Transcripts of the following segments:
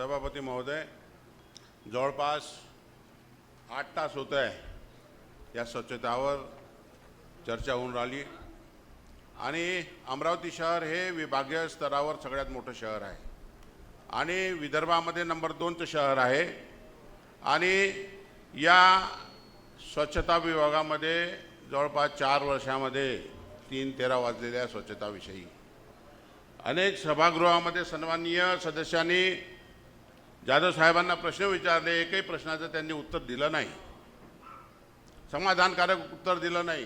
सभापती महोदय, जवळपास 8 तास होत आहे या स्वच्छतावर चर्चा होऊन राहिली आणि अमरावती शहर हे विभागीय स्तरावर सगळ्यात मोठं शहर आहे आणि विदर्भामध्ये नंबर 2चं शहर आहे आणि या स्वच्छता विभागामध्ये जवळपास 4 वर्षामध्ये 3-13 वाजलेल्या स्वच्छताविषयी अनेक सभागृहामध्ये सन्माननीय सदस्यांनी जाधव साहेबांना प्रश्न विचारले, एकही प्रश्नाचं त्यांनी उत्तर दिलं नाही, समाधानकारक उत्तर दिलं नाही।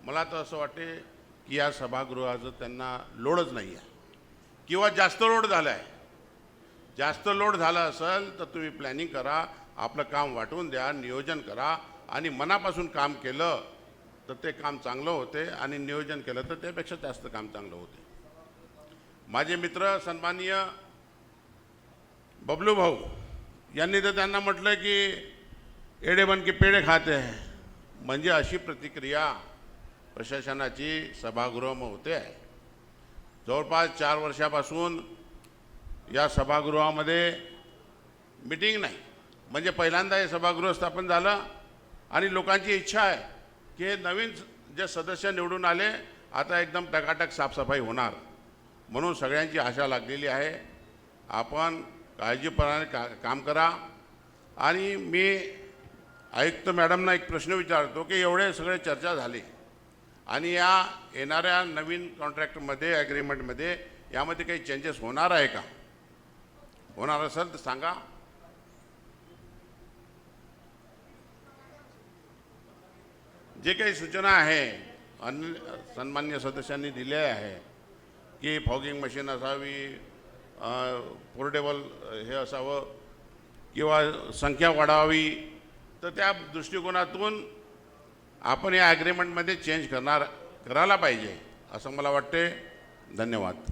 मला तर असं वाटते की या सभागृहाचं त्यांना लोडच नाही आहे किंवा जास्त लोड झाला आहे। जास्त लोड झाला असेल तर तुम्ही प्लॅनिंग करा, आपलं काम वाटून द्या, नियोजन करा आणि मनापासून काम केलं तर ते काम चांगलं होते आणि नियोजन केलं तर त्यापेक्षा जास्त काम चांगलं होते। माझे मित्र सन्माननीय बबलू भाऊ यांनी तर त्यांना म्हटलं की एडे बन के पेढे खाते हैं, म्हणजे अशी प्रतिक्रिया प्रशासनाची सभागृहामध्ये होते आहे। जवळपास 4 वर्षापासून या सभागृहामध्ये मीटिंग नाही, म्हणजे पहिल्यांदा हे सभागृह स्थापन झालं आणि लोकांची इच्छा आहे की हे नवीन जे सदस्य निवडून आले आता एकदम टकाटक साफसफाई होणार, म्हणून सगळ्यांची आशा लागलेली आहे। आपण काळजीपूर्वक काम करा आणि मी आयुक्त मॅडमना एक प्रश्न विचारतो की एवढे सगळे चर्चा झाली आणि या येणाऱ्या नवीन कॉन्ट्रॅक्टमध्ये ॲग्रीमेंटमध्ये यामध्ये काही चेंजेस होणार आहे का? होणार असेल तर सांगा। जे काही सूचना आहे सन्मान्य सदस्यांनी दिल्या आहे की फॉगिंग मशीन असावी, पोर्टेबल हे असावं किंवा संख्या वाढवावी, तर त्या दृष्टिकोनातून आपण या ॲग्रीमेंटमध्ये चेंज करायला पाहिजे असं मला वाटते। धन्यवाद।